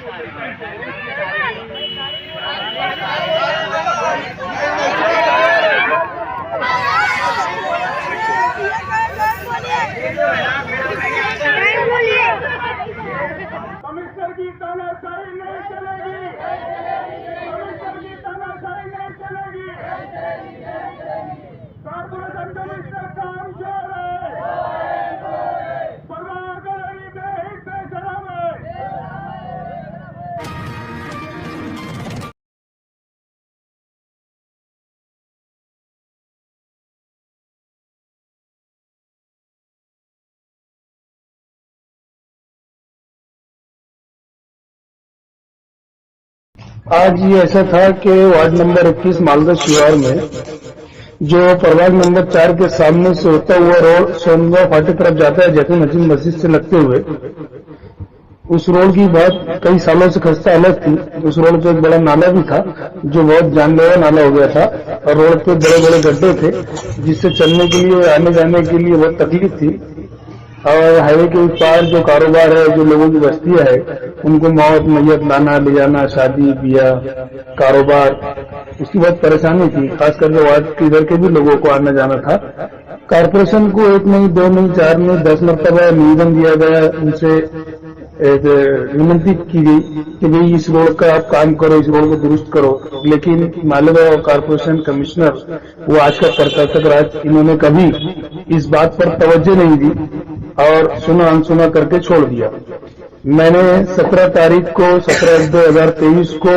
Commissioner की तानाशाही नहीं चलेगी, कमिश्नर की तानाशाही नहीं चलेगी। कारपोरेशन कमिश्नर काम चोर है, परवाह करेगी बेहिस बेशरम है। आज ये ऐसा था कि वार्ड नंबर 21 मालदा शिवार में जो प्रभाग नंबर 4 के सामने से होता हुआ रोड सोनगांव फाटे तरफ जाता है जैतून हसीन मस्जिद से लगते हुए, उस रोड की बहुत कई सालों से खस्ता हालत थी। उस रोड पे एक बड़ा नाला भी था जो बहुत जानलेवा नाला हो गया था और रोड पे बड़े बड़े गड्ढे थे जिससे चलने के लिए आने जाने के लिए बहुत तकलीफ थी। और हाईवे के उस पार जो कारोबार है, जो लोगों की बस्तियां है, उनको मौत मैयत लाना ले जाना, शादी ब्याह कारोबार, उसकी बहुत परेशानी थी। खास करके वार्ड के इधर के भी लोगों को आना जाना था। कारपोरेशन को 1 नहीं 2 नहीं 4 नहीं 10 मरतबा निवेदन दिया गया, उनसे विनती की गई कि भाई इस रोड का आप काम करो, इस रोड को दुरुस्त करो, लेकिन मालेगांव कारपोरेशन कमिश्नर वो आज का प्रशासक राज, इन्होंने कभी इस बात पर तवज्जो नहीं दी और सुना अनसुना करके छोड़ दिया। मैंने 17 तारीख को 17/2023 को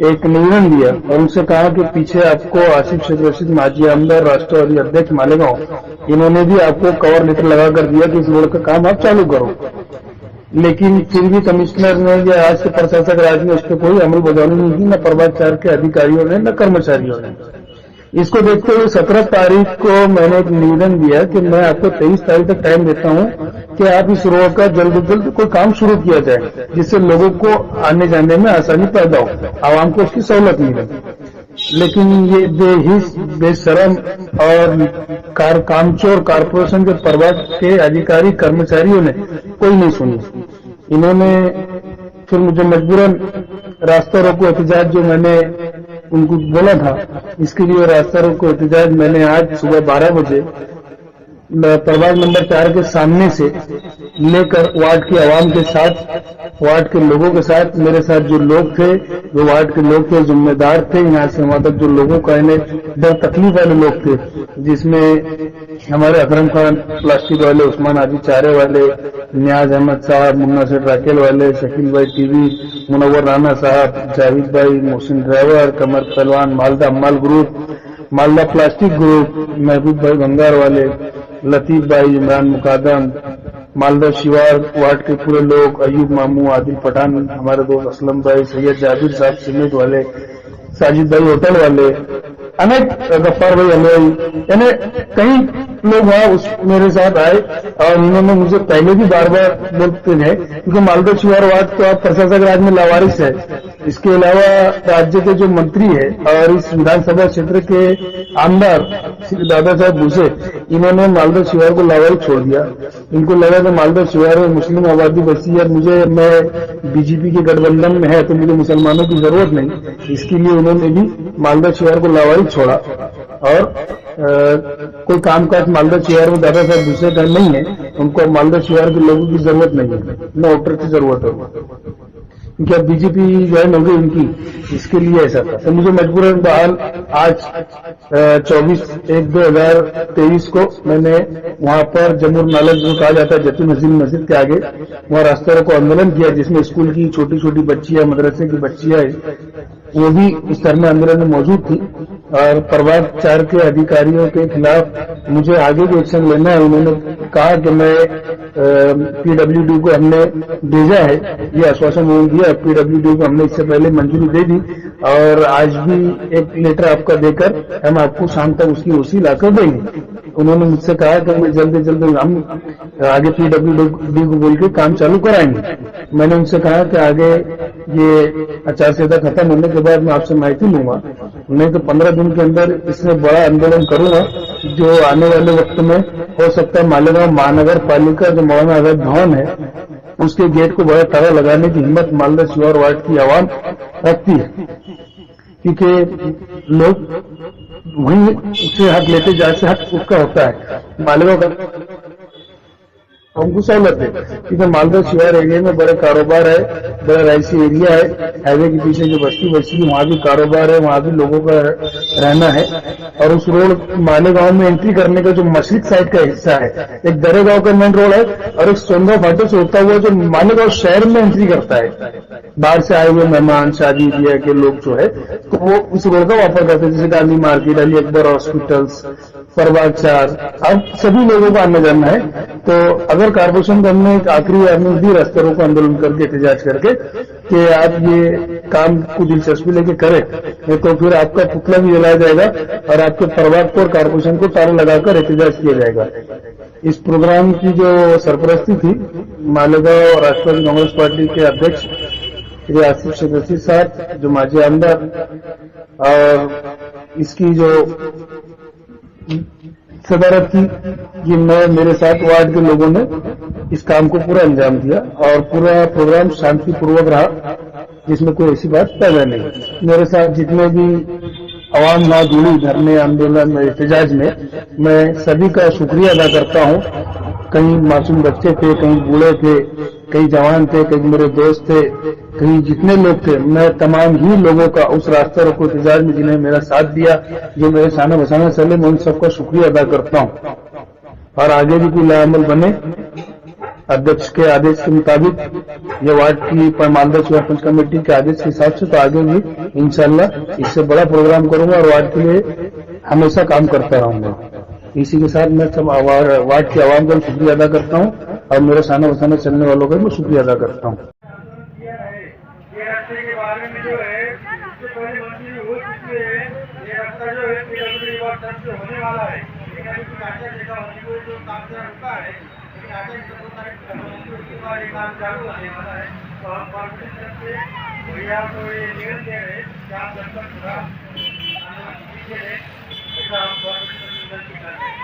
एक निवेदन दिया और उनसे कहा कि पीछे आपको आसिफ शेख रशीद माजी आमदार राष्ट्रवादी अध्यक्ष मालेगांव, इन्होंने भी आपको कवर लेटर लगाकर दिया कि इस रोड का काम आप चालू करो, लेकिन फिर भी कमिश्नर ने या आज के प्रशासक राज ने उस पर कोई अमल बदौली नहीं की, न प्रभाग 4 के अधिकारियों ने न कर्मचारियों ने। इसको देखते हुए 17 तारीख को मैंने एक निवेदन दिया कि मैं आपको 23 तारीख तक टाइम देता हूं कि आप इस रोड का जल्द से जल्द कोई काम शुरू किया जाए जिससे लोगों को आने जाने में आसानी पैदा हो, आवाम को उसकी सहूलत मिले। लेकिन ये बेहिस बेशरम और कामचोर कारपोरेशन के प्रभाग के अधिकारी कर्मचारियों ने कोई नहीं सुनी। इन्होंने फिर मुझे मजबूरन रास्ता रोको एहतजाज जो मैंने उनको बोला था, इसके लिए रास्ता रोको एहतजाज मैंने आज सुबह 12 बजे प्रभाग नंबर 4 के सामने से लेकर वार्ड के आवाम के साथ, वार्ड के लोगों के साथ, मेरे साथ जो लोग थे, जो वार्ड के लोग थे, जिम्मेदार थे, यहाँ से वहां तक जो लोगों का दर तकलीफ वाले लोग थे, जिसमें हमारे अकरम खान प्लास्टिक वाले, उस्मान हाजी चारे वाले, नियाज अहमद साहब, मुन्ना सेठ राकेल वाले, शकील भाई टीवी, मुनव्वर राना साहब, जावेद भाई, Mohsin driver, Kamar Pahalwan, Malda Ammal group, Malda plastic group, Mehboob भाई भंगार वाले, लतीफ भाई, इमरान मुकादम, मालदा शिवार वार्ड के पूरे लोग, अयूब मामू, आदिल पठान, हमारे दोस्त असलम भाई, सैयद जाबिर साहब सीमेंट वाले, साजिद भाई होटल वाले, अनेक गफ्फार भाई अलोई, यानी कई लोग वहां मेरे साथ आए और इन्होंने मुझे पहले भी बार बार बोलते हैं क्योंकि मालदा शिवार वार्ड तो आप प्रशासक राज में लावारिस है। इसके अलावा राज्य के जो मंत्री है और इस विधानसभा क्षेत्र के आमदार श्री दादा साहब भूसे, इन्होंने मालदा शिवार को लावारिस छोड़ दिया। इनको लगा कि मालदा शिवार में मुस्लिम आबादी बसी है, मैं बीजेपी के गठबंधन में है तो मुझे मुसलमानों की जरूरत नहीं, इसके लिए उन्होंने भी मालदा शिवार को लावारिस छोड़ा और कोई कामकाज मालदा शिवार में दादा साहब भूसे का नहीं है, उनको मालदा शिवार के लोगों की जरूरत नहीं है, न वोटर की जरूरत है, क्योंकि अब बीजेपी ज्वाइन हो गई उनकी, इसके लिए ऐसा था। तो मुझे मजबूरन बहाल आज 24/1/2023 को मैंने वहां पर जमुर नाला जो कहा जाता है जैतून हसीन मस्जिद के आगे, वहां रास्ता रोको आंदोलन किया जिसमें स्कूल की छोटी छोटी बच्चियां, मदरसे की बच्चियां वो भी इस धरना आंदोलन में मौजूद थी और प्रभाग 4 के अधिकारियों के खिलाफ मुझे आगे भी एक्शन लेना है। उन्होंने कहा कि मैं पीडब्ल्यूडी को हमने भेजा है, ये आश्वासन उन्होंने दिया, पीडब्ल्यूडी को हमने इससे पहले मंजूरी दे दी और आज भी एक लेटर आपका देकर हम आपको शाम तक उसकी ओसी लाकर देंगे। उन्होंने मुझसे कहा कि मैं जल्द से जल्द हम आगे पीडब्ल्यूडी को बोल के काम चालू कराएंगे। मैंने उनसे कहा कि आगे ये आचार संहिता खत्म होने के बाद मैं आपसे माहिती लूंगा, नहीं तो 15 दिन के अंदर इसमें बड़ा आंदोलन करूंगा जो आने वाले वक्त में हो सकता है मालेगांव महानगर पालिका जो मौलाना आजाद भवन है उसके गेट को बड़ा ताला लगाने की हिम्मत मालदा शिवार वार्ड की आवाम रखती है, क्योंकि लोग वहीं से हक लेते जहाँ से हक उसका होता है। मालेगांव का हमको सहूलत है, क्योंकि मालदा शिवार एरिया में बड़े कारोबार है, बड़ा राइसी एरिया है, हाईवे के पीछे जो बस्ती बस्ती है वहाँ भी कारोबार है, वहाँ भी लोगों का रहना है। और उस रोड मालेगांव में एंट्री करने का जो मशरिक साइड का हिस्सा है, एक दरेगांव का मेन रोड है और एक सोनगांव फाटक से होता हुआ जो मालेगांव शहर में एंट्री करता है। बाहर से आए हुए मेहमान, शादी ब्याह के लोग जो है तो वो उस रोड का वापर करते हैं, जैसे गांधी मार्केट, अली अकबर हॉस्पिटल्स, परबाग 4, अब सभी लोगों को आने जाना है। तो अगर कारपोरेशन को हमने एक आखिरी वार्निंग दी रास्ते रोको आंदोलन करके, एहतजाज करके, कि आप ये काम को दिलचस्पी लेके करें, नहीं तो फिर आपका पुतला भी जलाया जाएगा और आपके प्रभाग को और कारपोरेशन को ताला लगाकर एहतजाज किया जाएगा। इस प्रोग्राम की जो सरपरस्ती थी मालेगांव राष्ट्रवादी कांग्रेस पार्टी के अध्यक्ष श्री आसिफ सदस्य साहब, जो माजी आमदार, और इसकी जो सदारत की कि मैं मेरे साथ वार्ड के लोगों ने इस काम को पूरा अंजाम दिया और पूरा प्रोग्राम शांतिपूर्वक रहा, जिसमें कोई ऐसी बात पैदा नहीं। मेरे साथ जितने भी आवाम ना जुड़ी धरने आंदोलन में, एहतजाज में, मैं सभी का शुक्रिया अदा करता हूँ। कहीं मासूम बच्चे थे, कहीं बूढ़े थे, कई जवान थे, कई मेरे दोस्त थे, कहीं जितने लोग थे, मैं तमाम ही लोगों का उस रास्ते रोको एहतजाज में जिन्हें मेरा साथ दिया, जो मेरे शाना बसाना चले, मैं उन सबका शुक्रिया अदा करता हूँ। और आगे भी कोई लाअमल बने अध्यक्ष के आदेश के मुताबिक, ये वार्ड की मालदा शिवार पंच कमेटी के आदेश के हिसाब से, तो आगे भी इंशाल्लाह इससे बड़ा प्रोग्राम करूंगा और वार्ड के लिए हमेशा काम करता रहूंगा। इसी के साथ मैं सब वार्ड के आवाम का शुक्रिया अदा करता हूँ और मेरा शाना बसाना चलने वालों का भी शुक्रिया अदा करता हूँ। होने वाला है, लेकिन अभी कुछ आचार संहिता होने को जो काम से रुका है, लेकिन आचार संहिता उसके बाद ये काम चालू होने वाला है। तो हम कॉर्पोरेशन से भैया को ये निवेदन दे रहे हैं कि आप जब तक पूरा कीजिए, ऐसा हम कॉर्पोरेशन से विनती कर रहे हैं।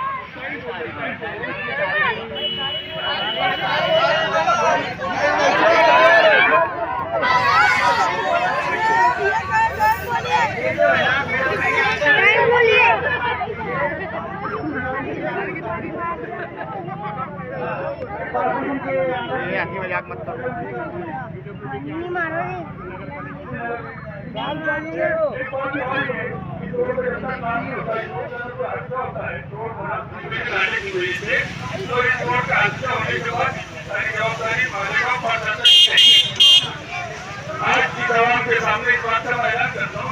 आगे मजाक मत करो। आज की दवा के सामने इस बात का बयान करता हूँ,